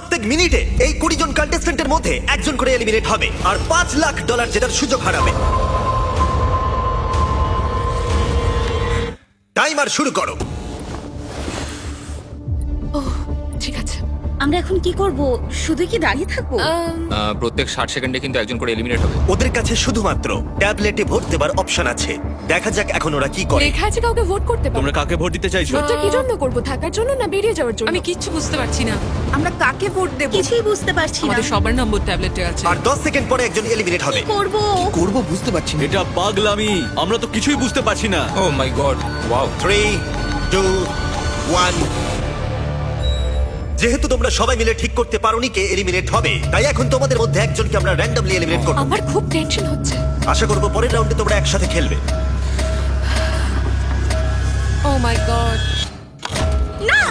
প্রত্যেক মিনিটে এই 20 জন কন্টেস্ট্যান্টের মধ্যে একজন করে এলিমিনেট হবে আর $5 লাখ জেতার সুযোগ হারাবে। টাইমার শুরু করো। ঠিক আছে। আমরা এখন কি করব? শুধু কি দাঁড়িয়ে থাকবো? প্রত্যেক 60 সেকেন্ডে কিন্তু একজন করে এলিমিনেট হবে। ওদের কাছে শুধুমাত্র ট্যাবলেটে ভোট দেবার অপশন আছে। দেখা যাক এখন ওরা কি করে। লেখা আছে কাউকে ভোট করতে পারো। তোমরা কাকে ভোট দিতে চাইছো? ভোটটা কি জন্য করব? থাকার জন্য না বেরিয়ে যাওয়ার জন্য? আমি কিচ্ছু বুঝতে পারছি না। আমরা কাকে ভোট দেব? কিছুই বুঝতে পারছি না। আমাদের সবার নম্বর ট্যাবলেটে আছে। আর 10 সেকেন্ড পরে একজন এলিমিনেট হবে। করব করব বুঝতে পারছি না। এটা পাগলামি, আমরা তো কিছুই বুঝতে পারছি না। ও মাই গড, ওয়াও। 3, 2, 1। যেহেতু তোমরা সবাই মিলে ঠিক করতে পারোনি কে এলিমিনেট হবে, তাই এখন তোমাদের মধ্যে একজনকে আমরা র্যান্ডমলি এলিমিনেট করব। আমার খুব টেনশন হচ্ছে। আশা করব পরের রাউন্ডে তোমরা একসাথে খেলবে। ও মাই গড। না।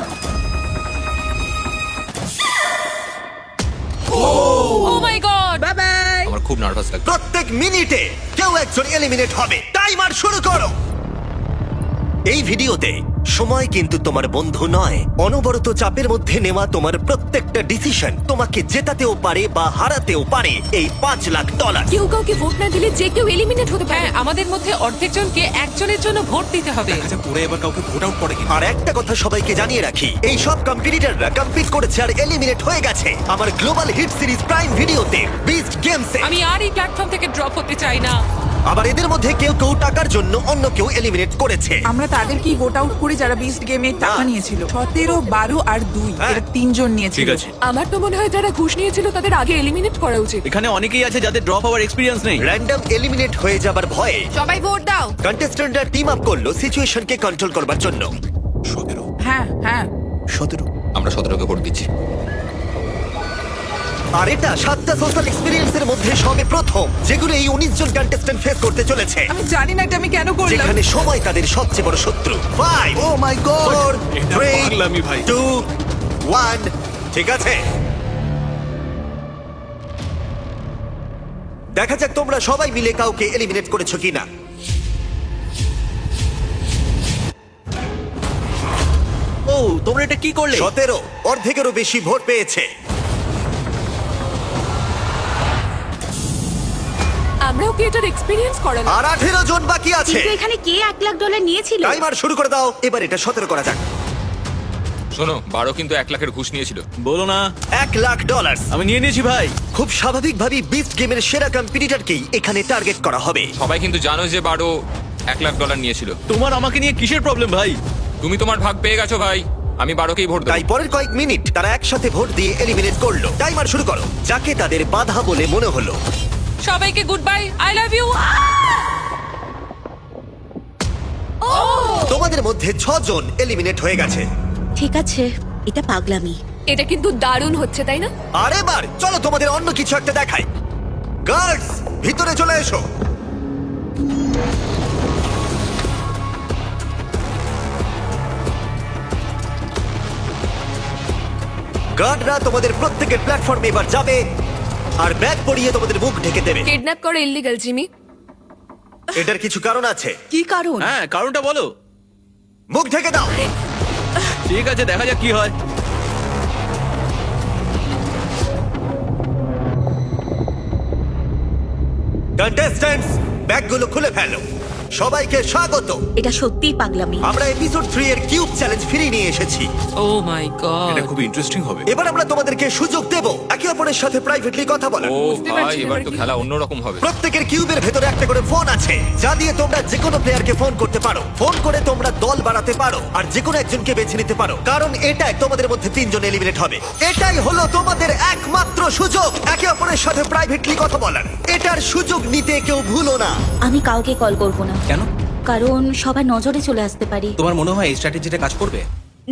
ও মাই গড। Bye bye. আমার খুব নার্ভাস লাগছে। প্রত্যেক মিনিটে কেউ একজন এলিমিনেট হবে। টাইমার শুরু করো। এই ভিডিওতে সময় কিন্তু তোমার বন্ধু নয়। অনবরত চাপের মধ্যে নেওয়া তোমার প্রত্যেকটা ডিসিশন তোমাকে জেতাতেও পারে বা হারাতেও পারে এই $5 লাখ। কেউ কাউকে ভোট না দিলে যে কেউ এলিমিনেট হতে পারে। হ্যাঁ, আমাদের মধ্যে অর্ধেক জনকে একজনের জন্য ভোট দিতে হবে। আচ্ছা, পরে এবার কাউকে ভোট আউট করে কিনা? আর একটা কথা সবাইকে জানিয়ে রাখি, এই সব কম্পিটিটররা কম্পিট করেছে আর এলিমিনেট হয়ে গেছে আমার গ্লোবাল হিট সিরিজ প্রাইম ভিডিওতে বিস্ট গেমসে। আমি আর এই প্ল্যাটফর্ম থেকে ড্রপ হতে চাই না। আবার এদের মধ্যে কেউ কেউ টাকার জন্য অন্য কেউ এলিমিনেট করেছে। আমরা তাদেরকেই ভোট আউট করি যারা বিস্ট গেমে টাকা নিয়েছিল। 17, 12 আর 2 হ্যাঁ। এরা 3 জন নিয়েছিল। ঠিক আছে, আমার তো মনে হয় যারা ঘুষ নিয়েছিল তাদের আগে এলিমিনেট করা উচিত। এখানে অনেকেই আছে যাদের ড্রপ হওয়ার এক্সপিরিয়েন্স নেই। র্যান্ডম এলিমিনেট হয়ে যাবার ভয়ে সবাই ভোট দাও। কন্টেস্ট্যান্টরা টিম আপ করলো সিচুয়েশনকে কন্ট্রোল করবার জন্য। 17। হ্যাঁ হ্যাঁ। 17। আমরা 17কে ভোট দিচ্ছি। আর এটা 7টা সোশ্যাল এক্সপেরিয়েন্সের মধ্যে সবে প্রথম যেগুলো এই 19 জন কন্টেস্ট্যান্ট ফেস করতে চলেছে, আমি জানি না এটা আমি কেন করলাম। যেখানে সময় তাদের সবচেয়ে বড় শত্রু। 5, ও মাই গড। 4, এটা 3, পাগলামি ভাই। 2, 1। ঠিক আছে, দেখা যাক তোমরা সবাই মিলে কাউকে এলিমিনেট করেছো কিনা। ও, তোমরা এটা কি করলে? 17, অর্ধেকেরও বেশি ভোট পেয়েছে। আমরাও কি এটার এক্সপেরিয়েন্স করালাম? আর 18 জন বাকি আছে। কিন্তু এখানে কে $1 লাখ নিয়েছিল? টাইমার শুরু করে দাও। এবার এটা 17 করা যাক। শোনো, 12 কিন্তু 1 লাখের ঘুষ নিয়েছিল। বলো না। $1 লাখ। আমি নিয়ে নিয়েছি ভাই। খুব স্বাভাবিকভাবেই বিস্ট গেমের সেরা কম্পিটিটরকেই এখানে টার্গেট করা হবে। সবাই কিন্তু জানো যে 12 $1 লাখ নিয়েছিল। তোমার আমাকে নিয়ে কিসের প্রবলেম ভাই? তুমি তোমার ভাগ পেয়ে গেছো ভাই। আমি 12কেই ভোট দেব। তাই পরের কয়েক মিনিট তারা একসাথে ভোট দিয়ে এলিমিনেট করলো। টাইমার শুরু করো। যাকে তাদের বাধা বলে মনে হলো। সবাইকে good bye, I love you. তোমাদের মধ্যে 6 জন এলিমিনেট হয়ে গেছে। ঠিক আছে, এটা পাগলামি। এটা কিন্তু দারুণ হচ্ছে, তাই না? আর এবার চলো তোমাদের অন্য কিছু একটা দেখাই। গার্ডস, ভিতরে চলে এসো। গার্ডরা তোমাদের প্রত্যেকের প্ল্যাটফর্মে এবার যাবে আর ব্যাগ পরিয়ে তোমাদের মুখ ঢেকে দেবে। কিডন্যাপ করা ইল্লিগাল, জিমি। এটার কিছু কারণ আছে। কি কারণ? হ্যাঁ, কারণটা বলো। মুখ ঢেকে দাও। ঠিক আছে, দেখা যাক কি হয়। কন্টেস্ট্যান্টস, ব্যাগগুলো খুলে ফেলো। সবাইকে স্বাগত। এটা সত্যিই পাগলামি। আমরা এপিসোড 3 এর কিউব চ্যালেঞ্জ ফিরিয়ে নিয়ে এসেছি। ও মাই গড। এটা খুব ইন্টারেস্টিং হবে। এবার আমরা তোমাদেরকে সুযোগ দেব একে অপরের সাথে প্রাইভেটলি কথা বলার। ও বুঝতে ভাই, পারছি না এবার এবার তো কি খেলা অন্যরকম হবে। প্রত্যেকের কিউবের ভেতরে একটা করে ফোন আছে যা দিয়ে তোমরা যে কোনো প্লেয়ারকে ফোন করতে পারো। ফোন করে তোমরা দল বাড়াতে পারো আর যে কোনো একজনকে বেছে নিতে পারো, কারণ এটাই তোমাদের মধ্যে 3 জন এলিমিনেট হবে। এটাই হলো তোমাদের একমাত্র সুযোগ একে অপরের সাথে প্রাইভেটলি কথা বলার। এটার সুযোগ নিতে কেউ ভুলো না। আমি কাউকে কল করব না, কেন? কারণ সবার নজরে চলে আসতে পারি। তোমার মনে হয় এই স্ট্র্যাটেজিটা কাজ করবে?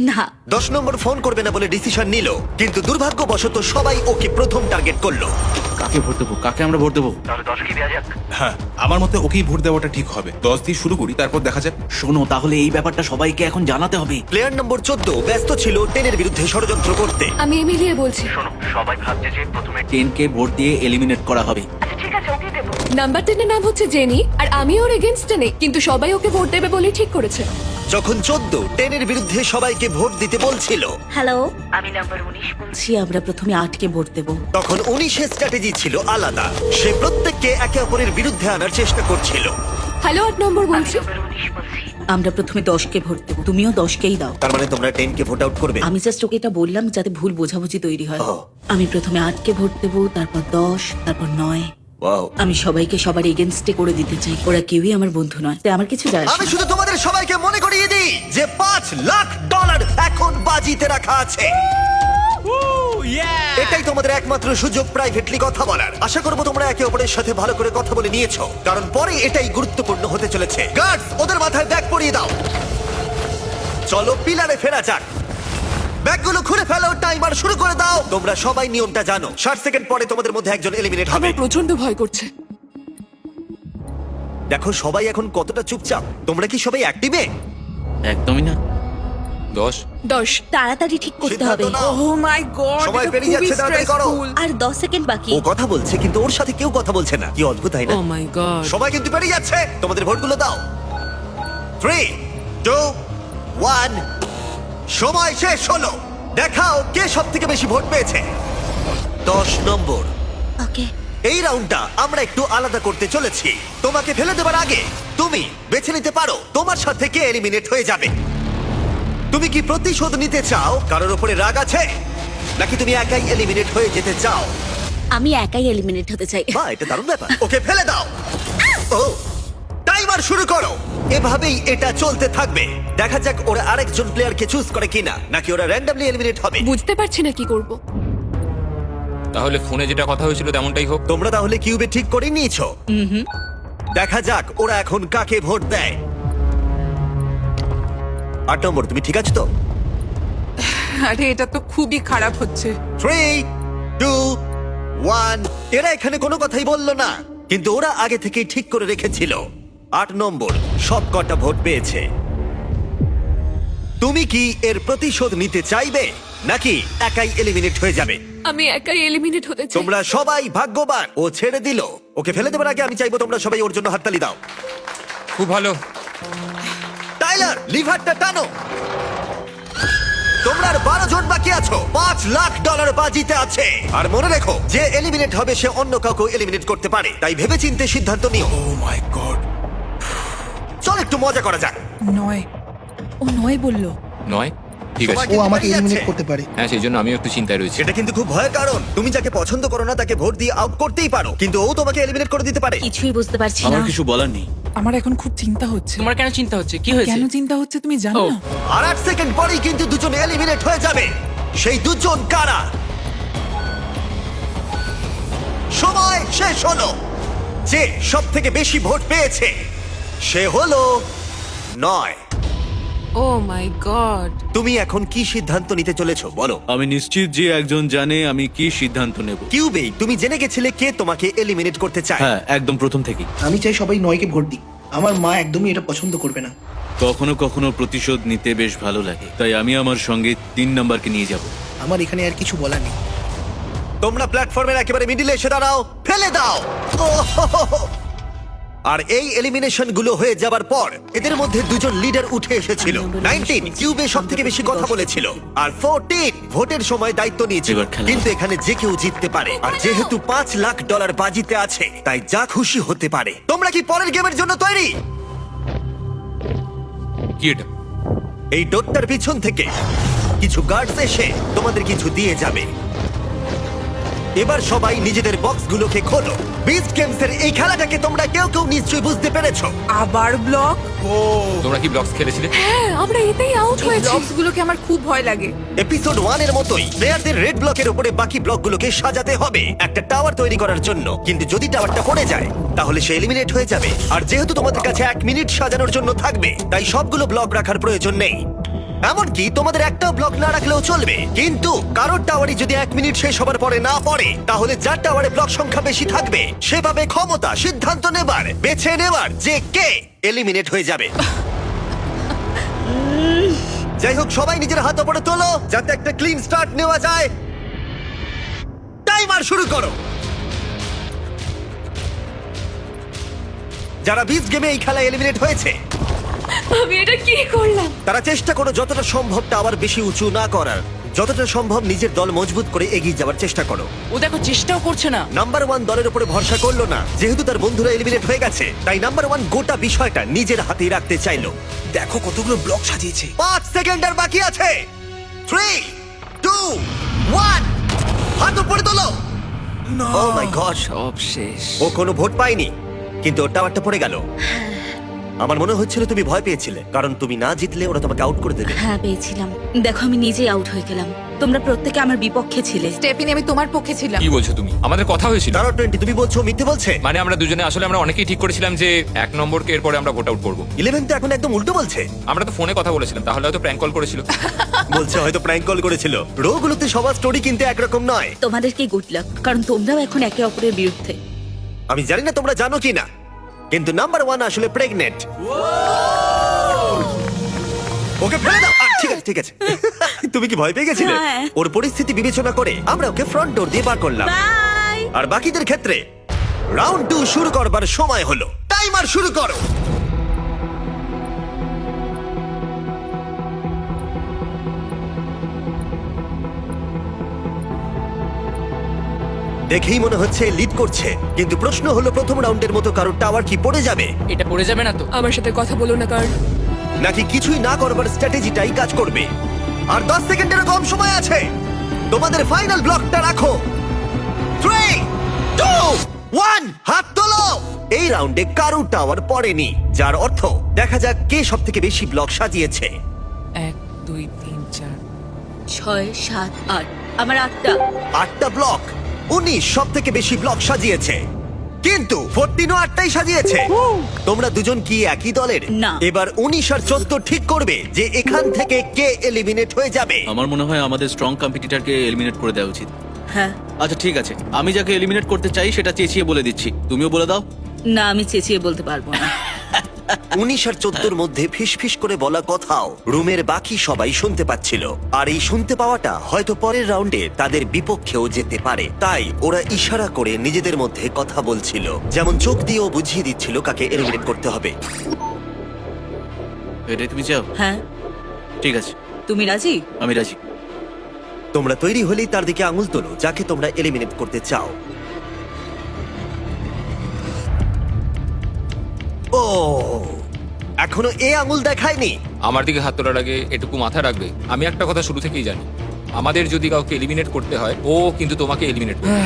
না। 10 নম্বর ফোন করবে না বলে ডিসিশন নিল, কিন্তু দুর্ভাগ্যবশত সবাই ওকে প্রথম টার্গেট করলো। কাকে ভোট দেবো? কাকে আমরা ভোট দেবো? হ্যাঁ, আমার মতে ওকেই ভোট দেওয়াটা ঠিক হবে। 10 দিয়ে শুরু করি, তারপর দেখা যাক। শোনো, তাহলে এই ব্যাপারটা সবাইকে এখন জানাতে হবে। প্লেয়ার নম্বর 14 ব্যস্ত ছিল 10 এর বিরুদ্ধে ষড়যন্ত্র করতে। আমি এমিলিয়ে বলছি। টেনকে ভোট দিয়ে এলিমিনেট করা হবে। নাম্বার 10 এর নাম হচ্ছে জেনি আর আমি ওর এগেইনস্টে নেই, কিন্তু সবাই ওকে ভোট দেবে বলেই ঠিক করেছে। যখন 14 10-এর বিরুদ্ধে সবাইকে ভোট দিতে বলছিল, হ্যালো, আমি নাম্বার 19 বলছি। আমরা প্রথমে 8কে ভোট দেব। তখন 19-এর স্ট্র্যাটেজি ছিল আলাদা। সে প্রত্যেককে একে অপরের বিরুদ্ধে আনার চেষ্টা করছিল। হ্যালো 8 নম্বর বলছি। আমরা প্রথমে 10কে ভোট দেব। তুমিও 10কেই দাও। তার মানে তোমরা 10-কে ভোট আউট করবে? আমি জাস্ট ওকে এটা বললাম যাতে ভুল বোঝাবুঝি তৈরি হয়। ও। আমি প্রথমে 8কে ভোট দেব, তারপর 10, তারপর 9। ওয়াও। আমি সবাইকে সবার এগেনস্টে করে দিতে চাই। ওরা কেউই আমার বন্ধু নয়, তাই আমার কিছু যায় আসে আমি না। শুধু তোমাদের সবাইকে মনে করিয়ে দিই যে $5 লাখ এখন বাজিতে রাখা আছে। এটাই তোমাদের একমাত্র সুযোগ প্রাইভেটলি কথা বলার। আশা করবো তোমরা একে অপরের সাথে ভালো করে কথা বলে নিয়েছো, কারণ পরে এটাই গুরুত্বপূর্ণ হতে চলেছে। গার্ডস, ওদের মাথায় ব্যাগ পরিয়ে দাও। চলো পিলারে ফেরা যাক। ব্যাগগুলো খুলে ফেলো, টাইমার শুরু করে দাও। তোমরা সবাই নিয়মটা জানো। 60 সেকেন্ড পরে তোমাদের মধ্যে একজন এলিমিনেট হবে। আমার প্রচন্ড ভয় করছে। দেখো সবাই এখন কতটা চুপচাপ। তোমরা কি সবাই অ্যাক্টিভে? একদমই না। 10 10। তাড়াতাড়ি ঠিক করতে সিদ্ধান্ত হবে। নাও। ও মাই গড, সময় পেরিয়ে যাচ্ছে, তাড়াতাড়ি করো। আর 10 সেকেন্ড বাকি। ও কথা বলছে কিন্তু ওর সাথে কেউ কথা বলছে না। কি অদ্ভুত, তাই না? ও মাই গড। সময় কিন্তু পেরিয়ে যাচ্ছে। তোমাদের ভোটগুলো দাও। 3, 2, 1। সময় শেষ হলো। দেখাও কে সব থেকে বেশি ভোট পেয়েছে। 10 নম্বর। ওকে। এই রাউন্ডটা আমরা একটু আলাদা করতে চলেছি। তোমাকে ফেলে দেবার আগে তুমি বেছে নিতে পারো তোমার সাথে কে এলিমিনেট হয়ে যাবে। তুমি কি প্রতিশোধ নিতে চাও? কারোর উপরে রাগ আছে, নাকি তুমি একাই এলিমিনেট হয়ে যেতে চাও? আমি একাই এলিমিনেট হতে চাই। বাহ, এটা দারুণ ব্যাপার। ওকে ফেলে দাও। ও, টাইমার শুরু করো। এভাবেই এটা চলতে থাকবে। দেখা যাক ওরা আরেকজন প্লেয়ারকে চুজ করে কিনা, নাকি ওরা র্যান্ডমলি এলিমিনেট হবে। বুঝতে পারছি না কি করব। তাহলে ফোনে যেটা কথা হয়েছিল তেমনটাই হোক। তোমরা তাহলে কিউবে ঠিক করে নিয়েছো? দেখা যাক ওরা এখন কাকে ভোট দেয়। 8 নম্বর, তুমি ঠিক আছো তো? আরে এটা তো খুবই খারাপ হচ্ছে। 3, 2, 1। এরা এখানে কোনো কথাই বললো না, কিন্তু ওরা আগে থেকেই ঠিক করে রেখেছিল। 8 নম্বর সব কটা ভোট পেয়েছে। তুমি কি এর প্রতিশোধ নিতে চাইবে, নাকি একাই এলিমিনেট হয়ে যাবে? আমি একাই এলিমিনেট হতে চাই। তোমরা সবাই ভাগ্যবান। ও ছেড়ে দিল। ওকে ফেলে দেবার আগে আমি চাইবো তোমরা সবাই ওর জন্য হাততালি দাও। খুব ভালো। টাইলার, লিভারটা টানো। তোমরা আর 12 জন বাকি আছো। $5 লাখ বাজিতে আছে। আর মনে রেখো, যে এলিমিনেট হবে সে অন্য কাউকে এলিমিনেট করতে পারে, তাই ভেবেচিন্তে সিদ্ধান্ত নিও। ও মাই গড। চল একটু মজা করা যাক। 9। ও 9 বললো। 9 ঠিক আছে। সবাই ও কিন্তু আমাকে পেরিয়ে এলিমিনেট যাচ্ছে। করতে পারে। হ্যাঁ, সেই জন্য আমিও একটু চিন্তায় রয়েছি। এটা কিন্তু খুব ভয়ের কারণ। তুমি যাকে পছন্দ করো না তাকে ভোট দিয়ে আউট করতেই পারো, কিন্তু ও তোমাকে এলিমিনেট করে দিতে পারে। কিছুই বুঝতে পারছি না। আমার কিছু বলার নেই। আমার এখন খুব চিন্তা হচ্ছে। তোমার কেন চিন্তা হচ্ছে? কি হয়েছে? কেন চিন্তা হচ্ছে তুমি জানো ও। না? আর 8 সেকেন্ড পরেই কিন্তু দুজন এলিমিনেট হয়ে যাবে। সেই দুজন কারা? সময় শেষ হলো। যে সব থেকে বেশি ভোট পেয়েছে সে হলো 9। ও মাই গড। তুমি এখন কি সিদ্ধান্ত নিতে চলেছো বলো? আমি নিশ্চিত যে একজন জানে আমি কি সিদ্ধান্ত নেব। কিউবে তুমি জেনে গেছিলে কে তোমাকে এলিমিনেট করতে চায়। হ্যাঁ, একদম প্রথম থেকেই। আমি চাই সবাই 9কে ভোট দিক। আমার মা একদমই এটা পছন্দ করবে না। কখনো কখনো প্রতিশোধ নিতে বেশ ভালো লাগে, তাই আমি আমার সঙ্গে 3 নাম্বারকে নিয়ে যাব। আমার এখানে আর কিছু বলার নেই। তোমরা প্ল্যাটফর্মের একেবারে মিডিলে এসে দাঁড়াও। ফেলে দাও। ওহ! আর এই এলিমিনেশন গুলো হয়ে যাবার পর এদের মধ্যে দুজন লিডার উঠে এসেছিল। 19 কিউবে সব থেকে বেশি কথা বলেছিল, আর 14 ভোটের সময় দায়িত্ব নিয়েছিল। এবার খেলা। কিন্তু এখানে যে কেউ জিততে পারে, আর যেহেতু $5 লাখ বাজিতে আছে, তাই যা খুশি হতে পারে। তোমরা কি পরের গেমের জন্য তৈরি? কি এটা? এই ডোরটার পিছন থেকে কিছু গার্ডস এসে তোমাদের কিছু দিয়ে যাবে। এবার সবাই নিজেদের বক্সগুলোকে খোলো। বিস্ট গেমসের এই খেলাটাকে তোমরা কেউ কেউ নিশ্চয়ই বুঝতে পেরেছো। আবার ব্লক। তোমরা কি ব্লকস খেলেছিলে? হ্যাঁ, আমরা এতেই আউট হয়েছি। ব্লকস গুলোকে আমার খুব ভয় লাগে। এপিসোড 1 এর মতোই প্লেয়ারদের রেড ব্লকের উপরে বাকি ব্লকগুলোকে সাজাতে হবে একটা টাওয়ার তৈরি করার জন্য। কিন্তু যদি টাওয়ারটা পড়ে যায় তাহলে সে এলিমিনেট হয়ে যাবে। আর যেহেতু তোমাদের কাছে 1 মিনিট সাজানোর জন্য থাকবে, তাই সবগুলো ব্লক রাখার প্রয়োজন নেই। এমনকি তোমাদের একটা ব্লক না রাখলেও চলবে, কিন্তু কারোর টাওয়ারই যদি 1 মিনিট শেষ হবার পরে না পড়ে, তাহলে যার টাওয়ারে ব্লক সংখ্যা বেশি থাকবে সেভাবে ক্ষমতা সিদ্ধান্ত নেবার, বেছে নেবার যে কে এলিমিনেট হয়ে যাবে। যাই হোক, সবাই নিজের হাত উপরে তোলো যাতে একটা ক্লিন স্টার্ট নেওয়া যায়। টাইমার শুরু করো। যারা বিচ গেমে এই খেলায় এলিমিনেট হয়েছে আমি এটা কি করলাম? তারা চেষ্টা করো যতটা সম্ভব টাওয়ার বেশি উঁচু না করার, যতটা সম্ভব নিজের দল মজবুত করে এগিয়ে যাওয়ার চেষ্টা করো। ও দেখো চেষ্টাও করছে না। নাম্বার 1 দলের উপরে ভরসা করলো না, যেহেতু তার বন্ধুরা এলিমিনেট হয়ে গেছে, তাই নাম্বার 1 গোটা বিষয়টা নিজের হাতেই রাখতে চাইলো। দেখো কতগুলো ব্লক সাজিয়েছে। 5 সেকেন্ড আর বাকি আছে। 3 2 1 হাত উপরে তোলো। ও মাই গড, সব শেষ। ও কোনো ভোট পায়নি, কিন্তু ওর টাওয়ারটা পড়ে গেল। আমার মনে হচ্ছিল তুমি ভয় পেয়েছিলে, কারণ তুমি না জিতলে ওরা তোমাকে আউট করে দেবে। হ্যাঁ পেয়েছিলাম। দেখো আমি নিজেই আউট হয়ে গেলাম। তোমরা প্রত্যেকে আমার বিপক্ষে ছিলে। স্টেফিনি, আমি তোমার পক্ষে ছিলাম। কি বলছো তুমি? আমাদের কথা হয়েছিল। তারা 20 তুমি বলছো মিথ্যে বলছে। মানে আমরা দুজনে আসলে আমরা অনেকেই ঠিক করেছিলাম যে 1 নম্বরকে এরপরে আমরা ভোট আউট করবো। 11 তো এখন একদম উল্টো বলছে। আমরা তো ফোনে কথা বলেছিলাম, তাহলে হয়তো প্র্যাঙ্ক কল করেছিল। বলছে হয়তো প্র্যাঙ্ক কল করেছিল। রোগুলোতে সবার স্টোরি কিন্তু একরকম নয়। তোমাদেরকে গুড লাক, কারণ তোমরাও এখন একে অপরের বিরুদ্ধে। আমি জানি না তোমরা জানো কি না, কিন্তু নাম্বার 1 আসলে প্রেগনেন্ট। ওকে ফেলে দাও। ঠিক আছে ঠিক আছে। তুমি কি ভয় পেয়ে গেছিলে? হ্যাঁ। ওর পরিস্থিতি বিবেচনা করে আমরা ওকে ফ্রন্ট ডোর দিয়ে বার করলাম। বাই। আর বাকিদের ক্ষেত্রে রাউন্ড 2 শুরু করবার সময় হলো। টাইমার শুরু করো। দেখেই মনে হচ্ছে লিড করছে, কিন্তু প্রশ্ন হলো প্রথম রাউন্ডের মতো কারো টাওয়ার কি পড়ে যাবে, এটা পড়ে যাবে না তো? আমার সাথে কথা বলো না, কারণ নাকি কিছুই না করবার স্ট্র্যাটেজিটাই কাজ করবে। আর 10 সেকেন্ডেরও কম সময় আছে। তোমাদের ফাইনাল ব্লকটা রাখো। 3 2 1 হাত তোলো। এই রাউন্ডে কারো টাওয়ার পড়েনি, যার অর্থ দেখা যাক কে সবথেকে বেশি ব্লক সাজিয়েছে। 1 2 3 4 6 7 8। আমার 8টা। 8টা ব্লক। 19 সবথেকে বেশি ব্লক সাজিয়েছে, কিন্তু 14ও 8টাই সাজিয়েছে। তোমরা দুজন কি একই দলের? না। এবার 19 আর 14 ঠিক করবে যে এখান থেকে কে এলিমিনেট হয়ে যাবে। আমার মনে হয় আমাদের স্ট্রং কম্পিটিটরকে এলিমিনেট করে দেওয়া উচিত। হ্যাঁ। আচ্ছা ঠিক আছে, আমি যাকে এলিমিনেট করতে চাই সেটা চেঁচিয়ে বলে দিচ্ছি, তুমিও বলে দাও। না, আমি চেঁচিয়ে বলতে পারবো না। 19 আর 14 মধ্যে ফিসফিস করে বলা কথাও রুমের বাকি সবাই শুনতে পাচ্ছিল। আর এই শুনতে পাওয়াটা হয়তো পরের রাউন্ডে তাদের বিপক্ষেও যেতে পারে, তাই ওরা ইশারা করে নিজেদের মধ্যে কথা বলছিল, যেমন চোখ দিয়েও বুঝিয়ে দিচ্ছিল কাকে এলিমিনেট করতে হবে। এটাই তুমি চাও? হ্যাঁ। ঠিক আছে, তুমি রাজি? আমি রাজি। তোমরা তৈরি হলেই তার দিকে আঙুল তোলো যাকে তোমরা এলিমিনেট করতে চাও। ও, এখনো এ আঙুল দেখায়নি। আমার দিকে হাত তোলার আগে এটুকু মাথা রাখবে, আমি একটা কথা শুরু থেকেই জানি, আমাদের যদি কাউকে এলিমিনেট করতে হয়, ও কিন্তু তোমাকে এলিমিনেট করবে।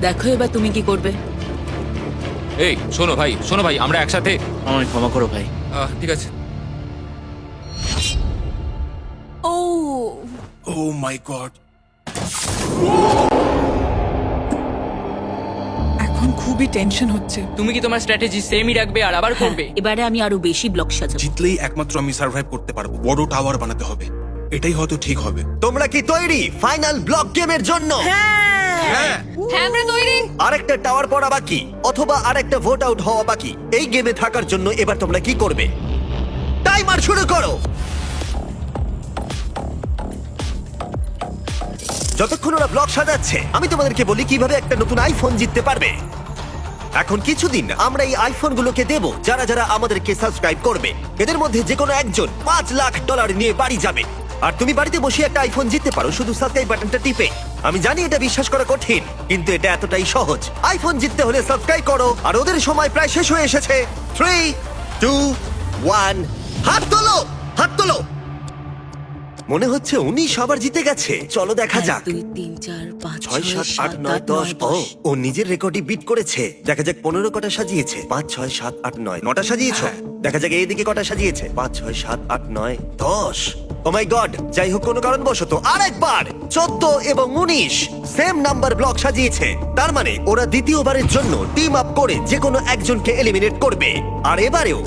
দেখো এবার তুমি কি করবে। এই শোনো ভাই, আমরা একসাথে। আমায় ক্ষমা করো ভাই। ঠিক আছে। ও ও মাই গড। এখন খুবই টেনশন হচ্ছে। তুমি কি তোমার স্ট্র্যাটেজি সেমই রাখবে আর আবার করবে? এবারে আমি আরো বেশি ব্লক সাজাবো। জিতলেই একমাত্র আমি সার্ভাইভ করতে পারবো। বড় টাওয়ার বানাতে হবে, এটাই হয়তো ঠিক হবে। তোমরা কি তৈরি ফাইনাল ব্লক গেমের জন্য? হ্যাঁ, আমরা তৈরি। আরেকটা টাওয়ার পড়া বাকি, অথবা আরেকটা ভোট আউট হওয়া বাকি। এই গেমে থাকার জন্য এবার তোমরা কি করবে? টাইমার শুরু করো। যতক্ষণ ওরা ব্লক সাজাচ্ছে, আমি তোমাদেরকে বলি কিভাবে একটা নতুন আইফোন জিততে পারবে। এখন কিছুদিন আমরা এই আইফোনগুলোকে দেব যারা যারা আমাদেরকে সাবস্ক্রাইব করবে। এদের মধ্যে যে কোনো একজন $5 লাখ নিয়ে বাড়ি যাবে। আর তুমি বাড়িতে বসে একটা আইফোন জিততে পারো শুধু সাবস্ক্রাইব বাটনটা টিপে। আমি জানি এটা বিশ্বাস করা কঠিন, কিন্তু এটা এতটাই সহজ। আইফোন জিততে হলে সাবস্ক্রাইব করো। আর ওদের সময় প্রায় শেষ হয়ে এসেছে। 3 2 1 হাত তোলো, হাত তোলো। মনে হচ্ছে 19 আবার জিতে গেছে। চলো দেখা 1 যাক। 2 3 4 5 6 7 8 9 10। ও নিজের রেকর্ডই বিট করেছে। দেখা যাক 15 কটা সাজিয়েছে। 5 6 7 8 9 9টা সাজিয়েছো। দেখা যাক এইদিকে কটা সাজিয়েছে। 5 6 7 8 9 10। ও মাই গড, যাই হোক কোনো কারণবশত আরেকবার 14 এবং 19 সেম নাম্বার ব্লক সাজিয়েছে। তার মানে ওরা দ্বিতীয়বারের জন্য টিম আপ করে যে কোনো একজনকে এলিমিনেট করবে। আর এবারেও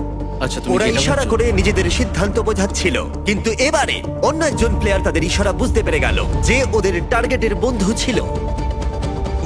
আচ্ছা তুমি ওরা যেটা ইশারা ভাবছো। করে নিজেদের সিদ্ধান্ত বোঝাচ্ছিল, কিন্তু এবারে অন্য একজন প্লেয়ার তাদের ইশারা বুঝতে পেরে গেল যে ওদের টার্গেটের বন্ধু ছিল।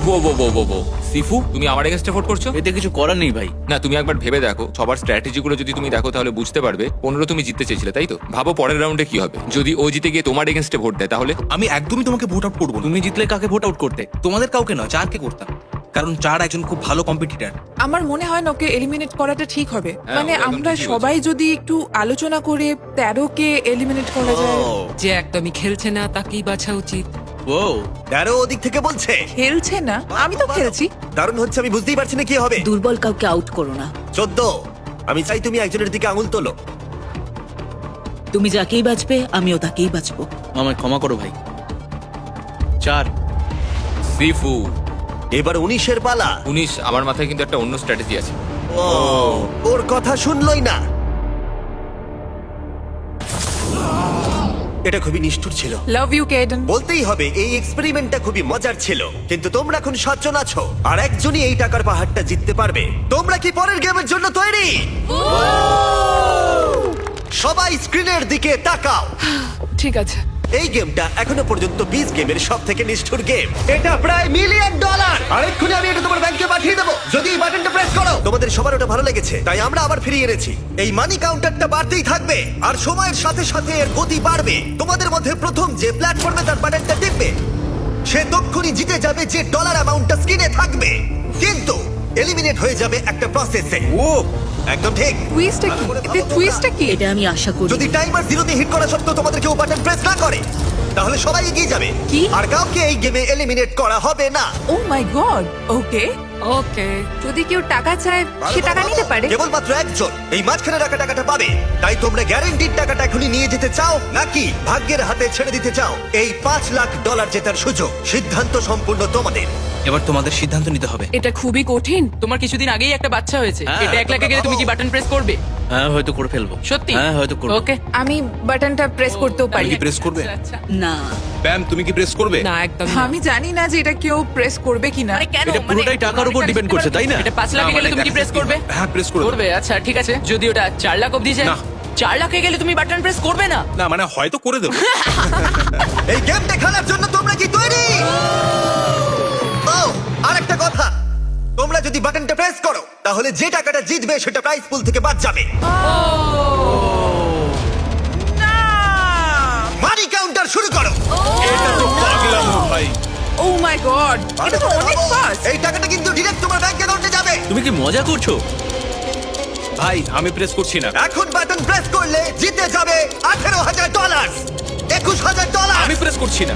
ও সিফু, তুমি আমার এগেইনস্টে ভোট করছো? এতে কিছু করার নেই ভাই। না, তুমি একবার ভেবে দেখো, সবার স্ট্র্যাটেজিগুলো যদি তুমি দেখো তাহলে বুঝতে পারবে 15 তুমি জিততে চেয়েছিলে, তাই তো? ভাবো পরের রাউন্ডে কি হবে যদি ও জিতে গিয়ে তোমার এগেইনস্টে ভোট দেয়, তাহলে? আমি একদমই তোমাকে ভোট আউট করবো না। তুমি জিতলে কাকে ভোট আউট করতে? তোমাদের কাউকে নয়, যারকে করতাম। কারণ চার একজন খুব ভালো কম্পিটিটর। আমার মনে হয় না ওকে এলিমিনেট করাটা ঠিক হবে। হ্যাঁ, মানে ও একদম আমরা ঠিকই সবাই যদি একটু আলোচনা করে 13কে এলিমিনেট করা যায়। যে একদমই খেলছে না তাকেই বাছা উচিত। ও তেরো ওদিক থেকে বলছে খেলছে না, আমি তো খেলছি। দারুণ হচ্ছে, আমি বুঝতেই পারছি না কি হবে। দুর্বল কাউকে আউট করো না। 14, আমি চাই তুমি একজনের দিকে আঙুল তোলো। তুমি যাকেই বাঁচবে আমিও তাকেই বাঁচবো। আমায় ক্ষমা করো ভাই। 4 সিফু এবার 19-এর পালা। 19। আমার মাথায় কিন্তু একটা অন্য স্ট্র্যাটেজি আছে। ও, ওর কথা শুনলই না। এটা খুবই নিষ্ঠুর ছিল। Love you Caden. বলতেই হবে এই এক্সপেরিমেন্টটা খুবই মজার ছিল, কিন্তু তোমরা এখন 7 জন আছো আর একজনই এই টাকার পাহাড়টা জিততে পারবে। তোমরা কি পরের গেমের জন্য তৈরি? সবাই স্ক্রিনের দিকে তাকাও। ঠিক আছে। এই গেমটা এখনো পর্যন্ত 20 গেমের সব থেকে নিষ্ঠুর গেম। এটা প্রায় $1 মিলিয়ন। আর এক্ষুনি আমি এটা তোমার ব্যাংকে পাঠিয়ে দেবো যদি এই বাটনটা প্রেস করো। তোমাদের সবার ওটা ভালো লেগেছে, তাই আমরা আবার ফিরিয়ে এনেছি। এই মানি কাউন্টারটা বাড়তেই থাকবে আর সময়ের সাথে সাথে এর গতি বাড়বে। তোমাদের মধ্যে প্রথম যে প্ল্যাটফর্মে তার বাটনটা টিপবে সে তক্ষুনি জিতে যাবে, যে ডলার অ্যামাউন্টটা স্ক্রিনে থাকবে। কিন্তু এলিমিনেট হয়ে যাবে একটা প্রসেসে। ও একদম ঠিক। টুইস্টটা কি? এতে টুইস্টটা কি? এটা আমি আশা করি। যদি টাইমার 0-তে হিট করা সত্ত্বেও তোমাদের কেউ বাটন প্রেস না করে তাহলে সবাই এগিয়ে যাবে কি? আর কাউকে এই গেমে এলিমিনেট করা হবে না। ও মাই গড। ওকে। ওকে। যদি কেউ টাকা চায় সে টাকা নিতে পারে। কেবলমাত্র একজন এই মাঝখানে রাখা টাকাটা পাবে। তাই তোমরা গ্যারান্টিড টাকাটা এখনই নিয়ে যেতে চাও নাকি ভাগ্যের হাতে ছেড়ে দিতে চাও এই $5 লাখ জেতার সুযোগ? সিদ্ধান্ত সম্পূর্ণ তোমাদের। এবার তোমাদের সিদ্ধান্ত নিতে হবে। এটা খুবই কঠিন। তোমার কিছুদিন আগেই একটা বাচ্চা হয়েছে, হ্যাঁ। এটা একলা গেলে তুমি কি বাটন প্রেস করবে? হ্যাঁ হয়তো করে ফেলবো। সত্যি? হ্যাঁ হয়তো করবো। ওকে। আমি বাটনটা প্রেস করতেও তুমি পারি। কি প্রেস করবে? আচ্ছা। না, ব্যাম তুমি কি প্রেস করবে? না একদম আমি জানি না যে এটা কেউ প্রেস করবে কিনা। মানে কেন? এটা পুরোটাই টাকার উপর ডিপেন্ড করছে, তাই না? এটা 5 লাখে না, গেলে মানে তুমি কি দেখা প্রেস যাক করবে? হ্যাঁ প্রেস করবে। করবে, আচ্ছা ঠিক আছে। যদি ওটা 4 লাখ অবধি যায়? না। 4 লাখে গেলে তুমি বাটন প্রেস করবে না? না মানে হয়তো করে দেবো। এই গেমটা খেলার জন্য তোমরা কি তৈরি? ও আরেকটা কথা, তোমরা যদি বাটনটা প্রেস করো তাহলে যে টাকাটা জিতবে সেটা প্রাইস পুল থেকে বাদ যাবে। মানি কাউন্টার শুরু করো। এটা তো পাগলামো ভাই। ও মাই গড। এটা তো অনেক ফাস্ট। এই টাকাটা কিন্তু ডিরেক্ট তোমার ব্যাংক অ্যাকাউন্টে যাবে। তুমি কি মজা করছো? ভাই আমি প্রেস করছি না। এখন বাটন প্রেস করলে জিতে যাবে $18,000, $21,000, আমি প্রেস করছি না।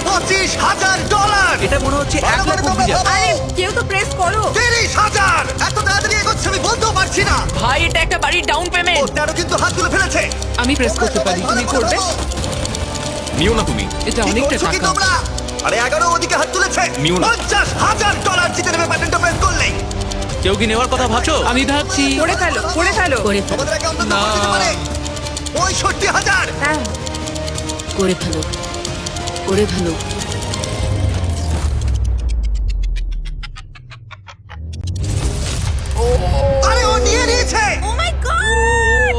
$25,000। এটা মনে হচ্ছে 1 লাখ অবধি যাবে। আরে কেউ তো প্রেস করো। 30,000। এত তাড়াতাড়ি এগোচ্ছে আমি বলতেও পারছি না। ভাই এটা একটা বাড়ির ডাউন ও পেমেন্ট। 13 কিন্তু হাত তুলে ফেলেছে। আমি প্রেস করতে পারি। তুমি করবে? নিও না তুমি। এটা কি অনেকটা করছো কি টাকা। তোমরা? আরে 11 ওদিকে হাত তুলেছে। নিও না। $50,000 জিতে নেবে বাটনটা প্রেস করলেই। কেউ কি নেওয়ার কথা ভাবছো? আমি ভাবছি করে ফেলো, করে ফেলো। করে ফেলো, তোমাদের অ্যাকাউন্টে তো দিতে পারে 65,000। হ্যাঁ। করে ফেলো, করে ফেলো। আরে ও নিয়ে নিয়েছে। ও মাই গড।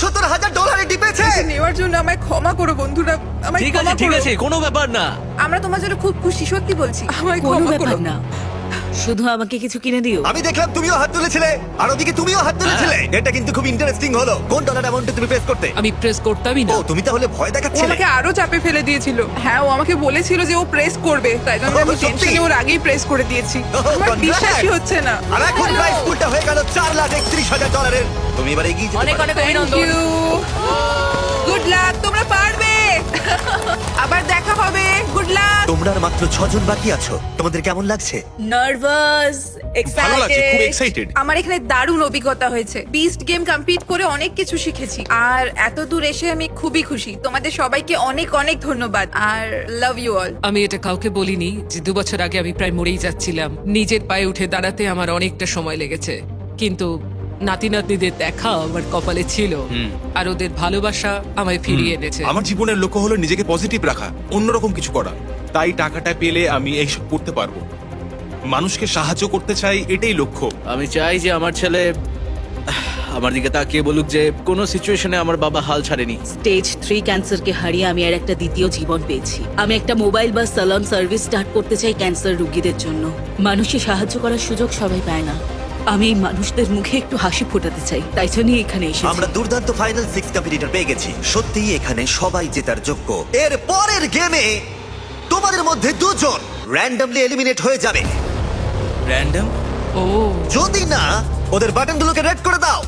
$69,000 টিপেছে। নেওয়ার জন্য আমায় ক্ষমা করো বন্ধুরা। আমায় ঠিক ক্ষমা আছে ঠিক করো। আছে, কোনো ব্যাপার না। আমরা তোমার জন্য খুব খুশি, সত্যি বলছি। আমায় কোনো ক্ষমা ব্যাপার করো। না, শুধু আমাকে কিছু কিনে দিও। আমি দেখলাম তুমিও হাত তুলেছিলে আর ওদিকে তুমিও হাত তুলেছিলে। এটা কিন্তু খুব ইন্টারেস্টিং হলো। কোন ডলার অ্যামাউন্টে তুমি প্রেস করতে? আমি প্রেস করতামই ও না। তুমি তাহলে ভয় ও দেখাচ্ছিলে। আমাকে আরো চাপে ফেলে দিয়েছিল। হ্যাঁ, ও আমাকে বলেছিল যে ও প্রেস করবে, তাই জন্য আমি সত্যি? টেনশনে ওর আগেই প্রেস করে দিয়েছি। আমার congrats! বিশ্বাসই হচ্ছে না। আর এখন প্রাইস পুলটা হয়ে গেল $4,31,000। তুমি এবার এগিয়ে যেতে অনেক পারো। অনেক অভিনন্দন। গুড লাক, তোমরা পারবে। আবার দেখা হবে। Good luck. তোমরা আর মাত্র 6 জন বাকি আছো। তোমাদের কেমন লাগছে? নার্ভাস, ভালো লাগছে, খুব Excited. এক্সাইটেড। আমার এখানে দারুণ অভিজ্ঞতা হয়েছে। বিস্ট গেম কমপ্লিট করে অনেক কিছু শিখেছি আর এত দূর এসে আমি খুবই খুশি। তোমাদের সবাইকে অনেক অনেক ধন্যবাদ আর লাভ ইউ অল। আমি এটা কাউকে বলিনি যে 2 বছর আগে আমি প্রায় মরেই যাচ্ছিলাম। নিজের পায়ে উঠে দাঁড়াতে আমার অনেকটা সময় লেগেছে, কিন্তু নাতি নাতনিদের দেখা আমার কপালে ছিল আর ওদের ভালোবাসা আমায় ফিরিয়ে এনেছে। আমার জীবনের লক্ষ্য হলো নিজেকে পজিটিভ রাখা, অন্যরকম কিছু করা। তাই টাকাটা পেলে আমি এইসব করতে পারবো। মানুষকে সাহায্য করতে চাই, এটাই লক্ষ্য। আমি চাই যে আমার ছেলে আমার দিকে তাকিয়ে বলুক যে কোনো সিচুয়েশনে আমার বাবা হাল ছাড়েনি। স্টেজ 3 ক্যান্সারকে হারিয়ে আমি আর একটা দ্বিতীয় জীবন পেয়েছি। আমি একটা মোবাইল বা সালাম সার্ভিস স্টার্ট করতে চাই ক্যান্সার রোগীদের জন্য। মানুষকে সাহায্য করার সুযোগ সবাই পায় না, আমি এই মানুষদের মুখে একটু হাসি ফোটাতে চাই, তাই জন্যই এখানে এসেছি। আমরা দুর্দান্ত ফাইনাল 6 কম্পিটিটর পেয়ে গেছি। সত্যিই এখানে সবাই জেতার যোগ্য। এর পরের গেমে তোমাদের মধ্যে দুজন র্যান্ডমলি এলিমিনেট হয়ে যাবে। র্যান্ডম? ও যদি না ওদের বাটনগুলোকে রেড করে দাও।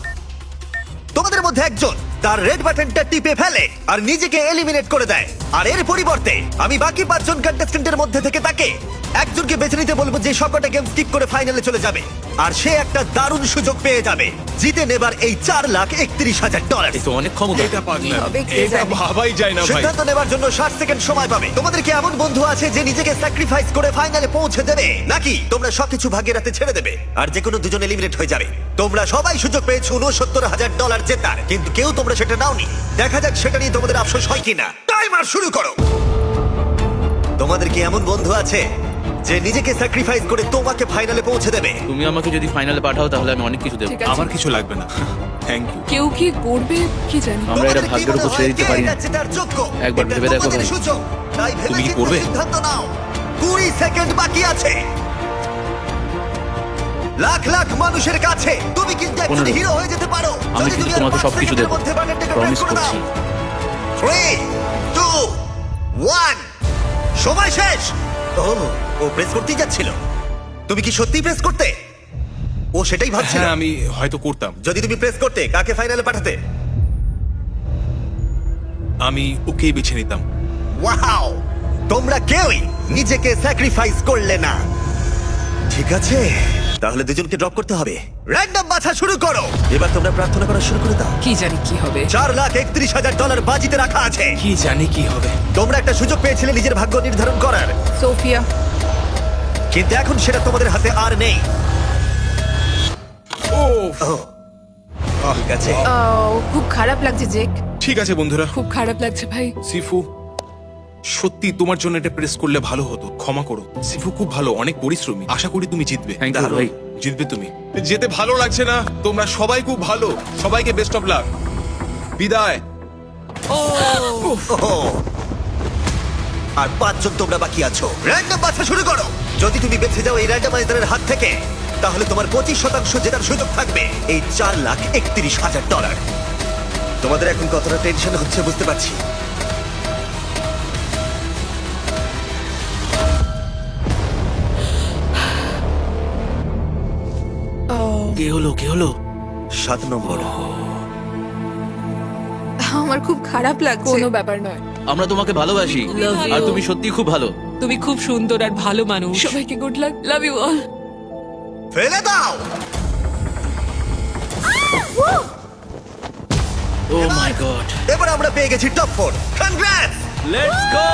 তোমাদের মধ্যে একজন তার রেড বাটনটা টিপে ফেলে আর নিজেকে এলিমিনেট করে দেয়। আর এর পরিবর্তে আমি বাকি 5 জন কন্টেস্ট্যান্টের মধ্যে থেকে তাকে একজনকে বেছে নিতে বলবো যে সবকটা গেম স্কিপ করে ফাইনালে চলে যাবে। আর সে একটা দারুণ সুযোগ পেয়ে যাবে জিতে নেবার এই $4,31,000। এই তো অনেক ক্ষমতা। এটা পাগলা, হবে কে এটা জানে। ভাবাই যায় না ভাই। সিদ্ধান্ত নেবার জন্য 60 সেকেন্ড সময় পাবে। তোমাদের কি এমন বন্ধু আছে যে নিজেকে স্যাক্রিফাইস করে ফাইনালে পৌঁছে দেবে, নাকি তোমরা সবকিছু ভাগ্যের হাতে ছেড়ে দেবে আর যে কোনো দুজন এলিমিনেট হয়ে যাবে? তোমরা সবাই সুযোগ পেয়েছো $69,000 জেতার, কিন্তু কেউ তোমরা সেটা নাওনি। দেখা যাক সেটা নিয়ে তোমাদের আফসোস হয় কিনা। টাইমার শুরু করো। তোমাদের কি এমন বন্ধু আছে যে নিজেকে স্যাক্রিফাইস করে তোমাকে ফাইনালে পৌঁছে দেবে? তুমি আমাকে যদি ফাইনালে পাঠাও তাহলে আমি অনেক কিছু দেবো। ঠিক আছে। আমার কিছু লাগবে না, থ্যাংক ইউ। কেউ কি করবে কি জানি। আমরা এটা তোমাদের কি ভাগ্যের মনে উপর হয় ছেড়ে দিতে কে পারি না। এটা জেতার যোগ্য? একবার এটা ভেবে দেখো তোমাদের ভাই। সুযোগ। তাই ভেবে তুমি কি চিন্তে করবে? সিদ্ধান্ত নাও। 20 সেকেন্ড বাকি আছে। লাখ লাখ মানুষের কাছে তুমি কিন্তু একজন 15 হিরো হয়ে যেতে পারো আমি যদি কিন্তু তুমি আর তোমাকে 5 সবকিছু সেকেন্ডের দেবো। মধ্যে বাটনটাকে প্রেস প্রমিস করে দাও। করছি। 3 2 1 সময় শেষ। ও প্রেস করতেই যাচ্ছিল। তুমি কি সত্যি প্রেস করতে? ও সেটাই ভাবছিল। হ্যাঁ, আমি হয়তো করতাম। যদি তুমি প্রেস করতে কাকে ফাইনালে পাঠাতে? আমি ওকেই বেছে নিতাম। ওয়াও, তোমরা কেউই নিজেকে স্যাক্রিফাইস করলে না। ঠিক আছে, তাহলে দুজনকে ড্রপ করতে হবে। র্যান্ডম বাছা শুরু করো। এবার তোমরা প্রার্থনা করা শুরু করে দাও। কি জানি কি হবে। $4,31,000 বাজিতে রাখা আছে। কি জানি কি হবে। তোমরা একটা সুযোগ পেয়েছিলে নিজের ভাগ্য নির্ধারণ করার, সোফিয়া। কিন্তু এখন সেটা তোমাদের হাতে আর নেই। ও ঠিক আছে, খুব খারাপ লাগছে জেক। ঠিক আছে বন্ধুরা। খুব খারাপ লাগছে ভাই। সিফু, সত্যি তোমার জন্য এটা প্রেস করলে ভালো হতো, ক্ষমা করো। সিফু খুব ভালো, অনেক পরিশ্রমী। আশা করি তুমি জিতবে। থ্যাংক ইউ ভাই। জিতবে তুমি। যেতে ভালো লাগছে না। তোমরা সবাই খুব ভালো। সবাইকে বেস্ট অফ লাক। বিদায়। ওহো। আর 5 জন তোমরা বাকি আছো। র্যান্ডম বাছা শুরু করো। যদি তুমি বেঁচে যাও এই র্যান্ডমাইজারের হাত থেকে, তাহলে তোমার 25% জেতার সুযোগ থাকবে এই $4,31,000। তোমাদের এখন কতটা টেনশন হচ্ছে বুঝতে পারছি। কে হলো কে হলো? 7 নম্বর। আমার খুব খারাপ লাগছে। কোনো ব্যাপার নয়। আমরা তোমাকে ভালোবাসি Love you. আর তুমি সত্যি খুব ভালো। তুমি খুব সুন্দর আর ভালো মানুষ। সবাইকে good luck. Love you all. ফেলে দাও। Oh my God. এবার আমরা পেয়ে গেছি টপ 4। কনগ্রাটস। Let's go!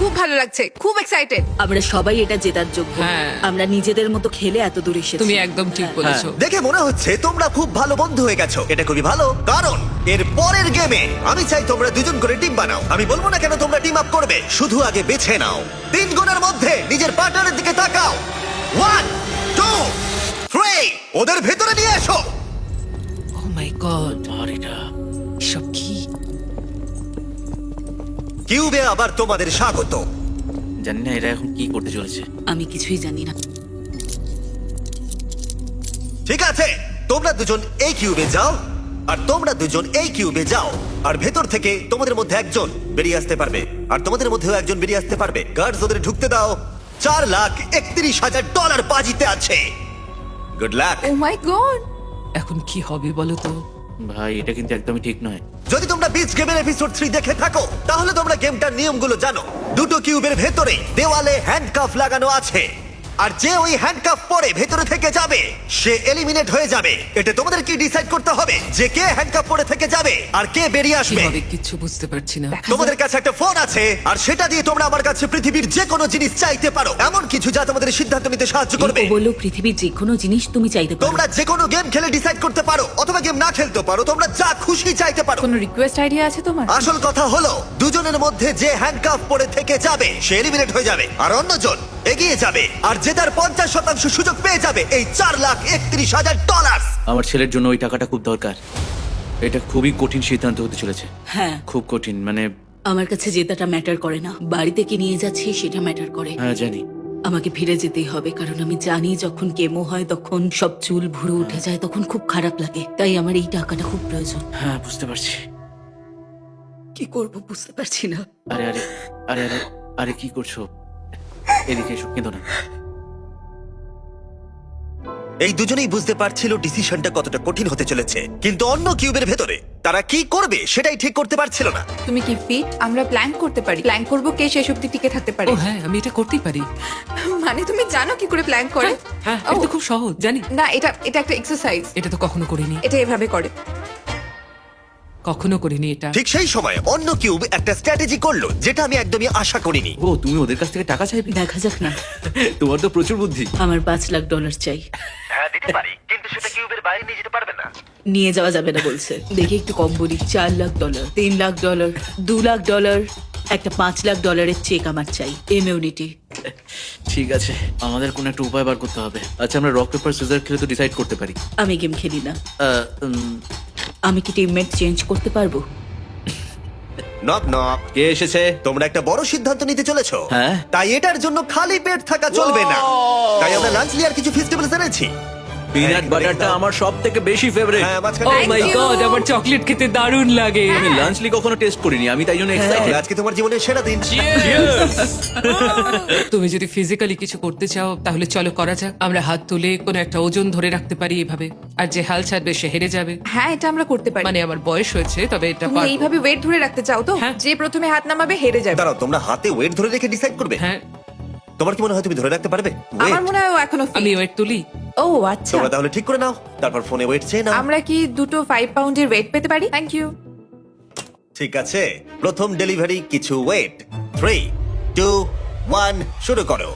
খুব ভালো লাগছে, খুব এক্সাইটেড। আমরা সবাই এটা জেতার যোগ্য। হ্যাঁ। আমরা নিজেদের মতো খেলে এত দূর এসেছি। তুমি একদম ঠিক বলেছো। দেখে মনে হচ্ছে তোমরা খুব ভালো বন্ধু হয়ে গেছো। এটা খুবই ভালো, কারণ এর পরের গেমে আমি চাই তোমরা দুজন করে টিম বানাও। আমি বলবো না কেন তোমরা টিম আপ করবে, শুধু আগে বেছে নাও। 3 গুণের মধ্যে নিজের পার্টনারের দিকে তাকাও। 1 2 3 ওদের ভেতরে নিয়ে এসো। ও মাই গড, আর এটা এসব কি? কিউবে আবার তোমাদের স্বাগত। জানি না এরা এখন কি করতে চলেছে। আমি কিছুই জানি না। ঠিক আছে, তোমরা দুজন এই কিউবে যাও আর তোমরা দুজন এই কিউবে যাও। আর ভেতর থেকে তোমাদের মধ্যে একজন বেরিয়ে আসতে পারবে, আর তোমাদের মধ্যেও একজন বেরিয়ে আসতে পারবে। গার্ডস ওদের ঢুকতে দাও। $4,31,000 বাজিতে আছে। Good luck. Oh my God. এখন কি হবে বলো তো? ভাই এটা কিন্তু একদমই ঠিক নয়। যদি তোমরা বিচ গেমের এপিসোড 3 দেখে থাকো, তাহলে তোমরা গেমটার নিয়মগুলো জানো। দুটো কিউবের ভেতরে দেওয়ালে হ্যান্ডকাফ লাগানো আছে, আর যে ওই হ্যান্ডকাফ পরে ভেতরে থেকে যাবে সে এলিমিনেট হয়ে যাবে। এটা তোমাদের কি ডিসাইড করতে হবে যে কে হ্যান্ডকাফ পরে থেকে যাবে আর কে বেরিয়ে কি আসবে। হবে কিচ্ছু বুঝতে পারছি না। তোমাদের কাছে একটা ফোন আছে, আর সেটা দিয়ে তোমরা আমার কাছে পৃথিবীর যে কোনো জিনিস চাইতে পারো, এমন কিছু যা তোমাদের সিদ্ধান্ত নিতে সাহায্য করবে। ও বললো পৃথিবীর যে কোনো জিনিস তুমি চাইতে পারো। তোমরা যে কোনো গেম খেলে ডিসাইড করতে পারো, অথবা গেম না খেলতে পারো। তোমরা যা খুশি চাইতে পারো। কোনো রিকোয়েস্ট আইডিয়া আছে তোমার? আসল কথা হলো দুজনের মধ্যে যে হ্যান্ডকাফ পরে থেকে যাবে সে এলিমিনেট হয়ে যাবে, আর অন্যজন এগিয়ে যাবে আর জেতার 50% সুযোগ পেয়ে যাবে এই $4,31,000। আমার ছেলের জন্য ওই টাকাটা খুব দরকার। এটা খুবই কঠিন সিদ্ধান্ত হতে চলেছে। হ্যাঁ, খুব কঠিন, মানে আমার কাছে জেতাটা ম্যাটার করে না, বাড়িতে কি নিয়ে যাচ্ছি সেটা ম্যাটার করে। হ্যাঁ জানি। আমাকে ফিরে যেতেই হবে, কারণ আমি জানি যখন কেমো হয় তখন সব চুল ভুরু উঠে যায়, তখন খুব খারাপ লাগে। তাই আমার এই টাকাটা খুব প্রয়োজন। হ্যাঁ, বুঝতে পারছি। কি করব বুঝতে পারছি না। আরে আরে আরে আরে আরে কি করছো? এদিকে এসো, কেঁদো না। এই দুজনেই বুঝতে পারছিল ডিসিশনটা কতটা কঠিন হতে চলেছে, কিন্তু অন্য কিউবের ভেতরে তারা কি করবে সেটাই ঠিক করতে পারছিল না। তুমি কি ফিট? আমরা প্ল্যান করতে পারি। প্ল্যান করব কে শেষ অবধি টিকে থাকতে পারে। ও হ্যাঁ, আমি এটা করতেই পারি। মানে তুমি জানো কি করে প্ল্যান করে? হ্যাঁ, এটা তো খুব সহজ, জানি। না, এটা এটা একটা এক্সারসাইজ। এটা তো কখনো করিনি, এটা এভাবে করে। কখনো করিনি এটা। ঠিক সেই সময় অন্য কিউব একটা স্ট্র্যাটেজি করলো যেটা আমি একদমই আশা করিনি। ও, তুমি ওদের কাছ থেকে টাকা চাইবে? দেখা যাক না। তোমার তো প্রচুর বুদ্ধি। আমার $5 লাখ চাই। হ্যাঁ দিতে পারি, কিন্তু সেটা কিউবের বাইরে নিয়ে যেতে পারবে না। নিয়ে যাওয়া যাবে না বলছে। দেখি একটু কম বলি। $4 লাখ, $3 লাখ, $2 লাখ, একটা $5 লাখ চেক আমার চাই। ইমিউনিটি। ঠিক আছে, আমাদের কোনো একটা উপায় বার করতে হবে। আচ্ছা, আমরা রক পেপার সিজার খেলে তো ডিসাইড করতে পারি। আমি গেম খেলি না। আহ, উম, আমি কি টিমমেট চেঞ্জ করতে পারবো? Knock knock. কে এসেছে? তোমরা একটা বড় সিদ্ধান্ত নিতে চলেছো। হ্যাঁ। তাই এটার জন্য খালি পেট থাকা চলবে না। তাই আমরা লাঞ্চ লিয়ার কিছু ফেস্টিভ্যালস এনেছি। পিনাট বাটারটা আমার সব থেকে বেশি ফেভারিট। হ্যাঁ, মাঝখানে ও Thank মাই you. গড, আমার চকলেট খেতে দারুণ লাগে। আমি লাঞ্চলি কখনো টেস্ট করিনি, আমি তাই জন্য এক্সাইটেড। তাহলে আজকে তোমার জীবনের সেরা দিন। তুমি যদি ফিজিক্যালি কিছু করতে চাও তাহলে চলো করা যাক। আমরা হাত তুলে কোনো একটা ওজন ধরে রাখতে পারি এভাবে, আর যে হাল ছাড়বে সে হেরে যাবে। হ্যাঁ, এটা আমরা করতে পারি। মানে আমার বয়স হয়েছে, তবে এটা তুমি পারবো। এইভাবে ওয়েট ধরে রাখতে চাও তো? হ্যাঁ। যে প্রথমে হাত নামাবে হেরে যাবে। দাঁড়াও, তোমরা হাতে ওয়েট ধরে রেখে ডিসাইড করবে? হ্যাঁ, তোমার কি মনে হয় তুমি ধরে রাখতে পারবে আমার Weight? মনে হয় ও এখনো fit। আমি ওয়েট তুলি। ও আচ্ছা। তোমরা তাহলে ঠিক করে নাও, তারপর ফোনে ওয়েট চেয়ে নাও। আমরা কি দুটো 5 পাউন্ডের ওয়েট পেতে পারি? Thank you. ঠিক আছে, প্রথম ডেলিভারি কিছু ওয়েট। 3, 2, 1 শুরু করো।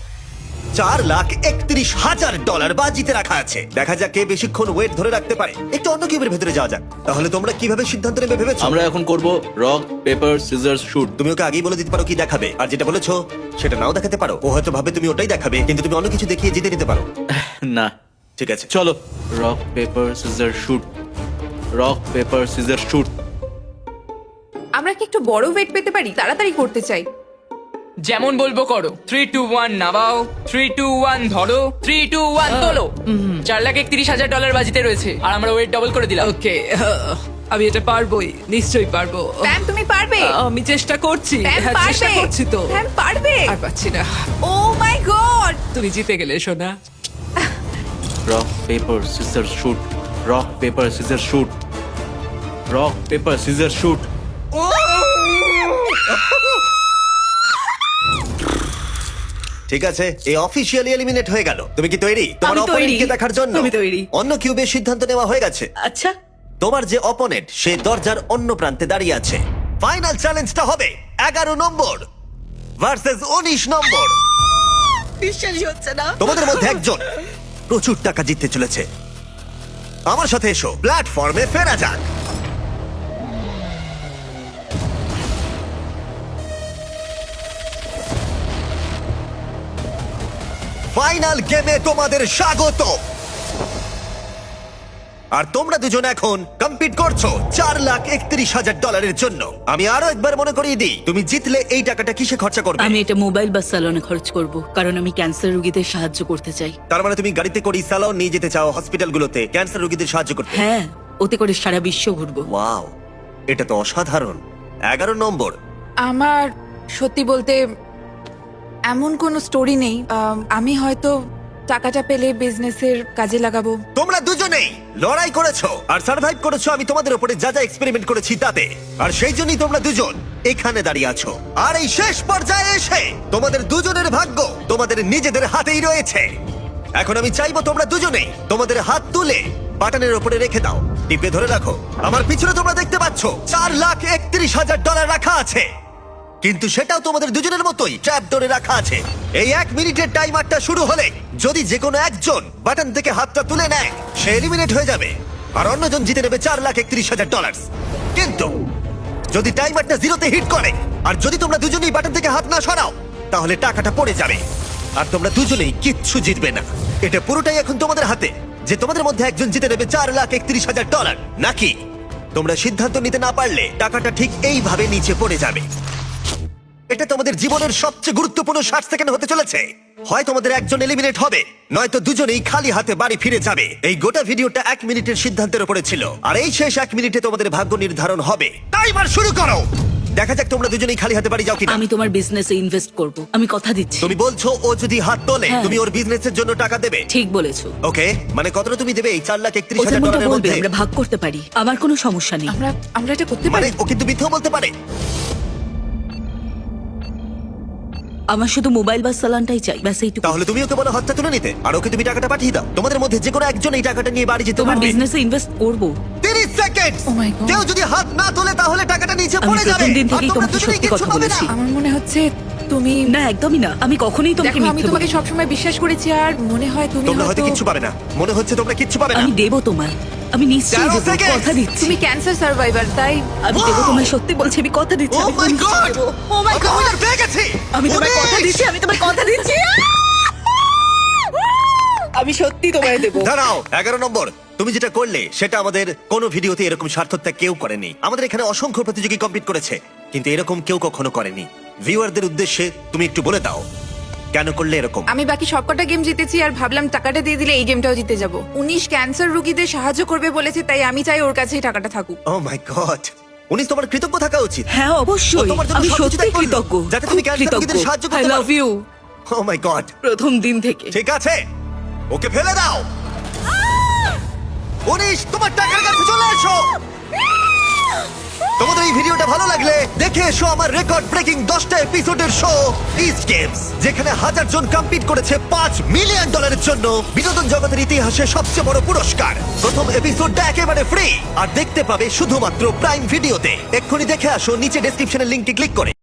$4,31,000 বাজিতে রাখা আছে। দেখা যাক কে বেশিক্ষণ ওয়েট ধরে রাখতে পারে। একটু অন্য কিউবের ভেতরে যাওয়া যাক। তাহলে তোমরা কিভাবে সিদ্ধান্ত নেবে ভেবেছো? আমরা এখন করব রক পেপার সিজার শুট। তুমি ওকে আগেই বলে দিতে পারো কি দেখাবে, আর যেটা বলেছো সেটা নাও দেখাতে পারো। ও হয়তো ভাবে তুমি ওটাই দেখাবে, কিন্তু তুমি অন্য কিছু দেখিয়ে জিতে নিতে পারো। না, ঠিক আছে, চলো rock paper scissor shoot. Rock paper scissor shoot. আমরা কি একটু বড় ওয়েট পেতে পারি? তাড়াতাড়ি করতে চাই। যেমন বলবো করো। 3, 2, 1 নামাও। 3, 2, 1 ধরো। 3, 2, 1 তোলো। $4,31,000 বাজিতে রয়েছে, আর আমরা ওয়েট ডবল করে দিলাম। ওকে, আমি এটা পারবোই, নিশ্চয়ই পারবো। প্যাম, তুমি পারবে? আমি চেষ্টা করছি। প্যাম হ্যাঁ, চেষ্টা পারবে? করছি তো। প্যাম পারবে? আর পাচ্ছি না। ও মাই গড! তুমি জিতে গেলে সোনা। Rock paper scissor shoot. Rock paper scissor shoot. Rock paper scissor shoot. ঠিক আছে, এই অফিসিয়ালি এলিমিনেট হয়ে গেল। তুমি কি তৈরি তোমার আমি তৈরি। অপোনেন্টকে দেখার জন্য? আমি তৈরি। অন্য কিউবের সিদ্ধান্ত নেওয়া হয়ে গেছে। আচ্ছা, তোমার যে অপোনেন্ট সে দরজার অন্য প্রান্তে দাঁড়িয়ে আছে। ফাইনাল চ্যালেঞ্জটা হবে 11 নম্বর ভার্সেস 19 নম্বর। বিশ্বাসই হচ্ছে না। তোমাদের মধ্যে একজন প্রচুর টাকা জিততে চলেছে। আমার সাথে এসো, প্ল্যাটফর্মে ফেরা যাক। ফাইনাল গেমে তোমাদের স্বাগত। আর তোমরা দুজন এখন কম্পিট করছো $4,31,000 জন্য। আমি আরো একবার মনে করিয়ে দিই, তুমি জিতলে এই টাকাটা কিসে খরচা করবে? আমি এটা মোবাইল বা স্যালনে খরচ করব, কারণ আমি ক্যান্সার রোগীদের সাহায্য করতে চাই। তার মানে তুমি গাড়িতে করে স্যালন নিয়ে যেতে চাও হসপিটালগুলোতে ক্যান্সার রোগীদের সাহায্য করতে? হ্যাঁ, ওতে করে সারা বিশ্ব ঘুরবো। ওয়াও, এটা তো অসাধারণ। 11 নম্বর। আমার সত্যি বলতে এমন কোনো স্টোরি নেই। আমি হয়তো টাকাটা পেলে বিজনেসের কাজে লাগাবো। তোমরা দুজনেই লড়াই করেছো আর সার্ভাইভ করেছো আমি তোমাদের উপরে যা যা এক্সপেরিমেন্ট করেছি তাতে, আর সেই জন্যই তোমরা দুজন এখানে দাঁড়িয়ে আছো। আর এই শেষ পর্যায়ে এসে তোমাদের দুজনের ভাগ্য তোমাদের নিজেদের হাতেই রয়েছে। এখন আমি চাইবো তোমরা দুজনেই তোমাদের হাত তুলে বাটনের উপরে রেখে দাও, টিপে ধরে রাখো। আমার পিছনে তোমরা দেখতে পাচ্ছ $4,31,000 রাখা আছে, কিন্তু সেটাও তোমাদের দুজনের মতোই ট্র্যাপ ডোরে রাখা আছে। এই 1 মিনিটের টাইমারটা শুরু হলে যদি যে কোনো একজন বাটন থেকে হাতটা তুলে নেয় সে এলিমিনেট হয়ে যাবে, আর অন্যজন জিতে নেবে $4,31,000। কিন্তু যদি টাইমারটা 0-তে হিট করে আর যদি তোমরা দুজনেই বাটন থেকে হাত না সরাও তাহলে টাকাটা পড়ে যাবে, আর তোমরা দুজনেই কিচ্ছু জিতবে না। এটা পুরোটাই এখন তোমাদের হাতে, যে তোমাদের মধ্যে একজন জিতে নেবে $4,31,000 নাকি তোমরা সিদ্ধান্ত নিতে না পারলে টাকাটা ঠিক এইভাবে নিচে পড়ে যাবে। এটা তোমাদের জীবনের সবচেয়ে গুরুত্বপূর্ণ 60 সেকেন্ড হতে চলেছে। হয় তোমাদের একজন এলিমিনেট হবে, নয়তো দুজনেই খালি হাতে বাড়ি ফিরে যাবে। এই গোটা ভিডিওটা 1 মিনিটের সিদ্ধান্তের উপরে ছিল, আর এই শেষ 1 মিনিটে তোমাদের ভাগ্য নির্ধারণ হবে। টাইমার শুরু করো। দেখা যাক তোমরা দুজনেই খালি হাতে বাড়ি যাও কিনা। আমি তোমার বিজনেসে ইনভেস্ট করব, আমি কথা দিচ্ছি। তুমি বলছো ও যদি হাত তোলে হ্যাঁ। তুমি ওর বিজনেসের জন্য টাকা দেবে? ঠিক বলেছো। ওকে, মানে কতটা তুমি দেবে এই 4,31,000 ও যেমনটা ডলারের বলবে মধ্যে? আমরা ভাগ করতে পারি, আমার কোনো সমস্যা নেই। আমরা এটা করতে মানে পারি? ও কিন্তু মিথ্যাও বলতে পারে। আমার শুধু মোবাইল বা চালানটাই চাই, ব্যাস এইটুকু। তাহলে তুমি ওকে বলো হাতটা তুলে নিতে, আর ওকে তুমি টাকাটা পাঠিয়ে দাও। তোমাদের মধ্যে যে কোনো একজন এই টাকাটা নিয়ে বাড়ি যেতে তোমার পারবে। বিজনেসে ইনভেস্ট করব। 30 সেকেন্ড। Oh my God. কেউ যদি হাত না তোলে তাহলে টাকাটা নিচে আমি পড়ে যাবে। প্রথম দিন আর থেকেই তোমরা তোমাকে দুজনেই সত্যি কিচ্ছু কথা পাবে না। বলেছি। আমার মনে হচ্ছে তুমি না, একদমই না, আমি কখনোই তোমাকে দেখো, আমি মিথ্যে তোমাকে বলিনি। সবসময় বিশ্বাস করেছি, আর মনে হয় তুমি তোমরা হয়তো কিচ্ছু পাবে না, মনে হচ্ছে তোমরা কিচ্ছু পাবে না। আমি দেবো তোমায়, আমি নিশ্চয়ই 13 দেবো, seconds। কথা দিচ্ছি। তুমি ক্যান্সার সার্ভাইভার, তাই আমি দেবো তোমায়, সত্যি বলছি, আমি কথা দিচ্ছি। ও আমি মাই নিশ্চয়ই গড, দেবো। Oh my God! আমি পেয়ে গেছি। আমি তোমায় কথা উনিশ। দিচ্ছি, আমি তোমায় কথা দিচ্ছি। আমি সত্যি তোমায় দেবো। দাঁড়াও, 11 নম্বর। তুমি যেটা করলে সেটা আমাদের কোনো ভিডিওতে এরকম স্বার্থত্যাগ কেউ করেনি। আমাদের এখানে অসংখ্য প্রতিযোগী কম্পিট করেছে, কিন্তু এরকম কেউ কখনো করেনি। ভিউয়ারদের উদ্দেশ্যে তুমি একটু বলে দাও কেন করলে এরকম। আমি বাকি সবকটা গেম জিতেছি, আর ভাবলাম টাকাটা দিয়ে দিলে এই গেমটাও জিতে যাব। 19 ক্যান্সার রোগীদের সাহায্য করবে বলেছে, তাই আমি চাই ওর কাছেই টাকাটা থাকুক। ও মাই গড, উনি তোমার কৃতজ্ঞ থাকা উচিত। হ্যাঁ, ও অবশ্যই, তোমার জন্য আমি সবকিছু সত্যি ত্যাগ করলো, কৃতজ্ঞ, যাতে তুমি খুব ক্যান্সার কৃতজ্ঞ। রোগীদের সাহায্য I করতে পারো। love you। Oh my God, প্রথম দিন থেকে। ঠিক আছে, ওকে ফেলে দাও। 19, তোমার টাকার কাছে চলে এসো। তোমাদের এই ভিডিওটা ভালো লাগলে দেখে এসো আমার রেকর্ড ব্রেকিং 10টা এপিসোডের শো ইস্ট গেমস, যেখানে 1000 জন কম্পিট করেছে $5 মিলিয়ন জন্য। বিনোদন জগতের ইতিহাসে সবচেয়ে বড় পুরস্কার। প্রথম এপিসোডটা একেবারে ফ্রি, আর দেখতে পাবে শুধুমাত্র প্রাইম ভিডিওতে। এক্ষুনি দেখে আসো নিচে ডেসক্রিপশনের লিংকটি ক্লিক করে।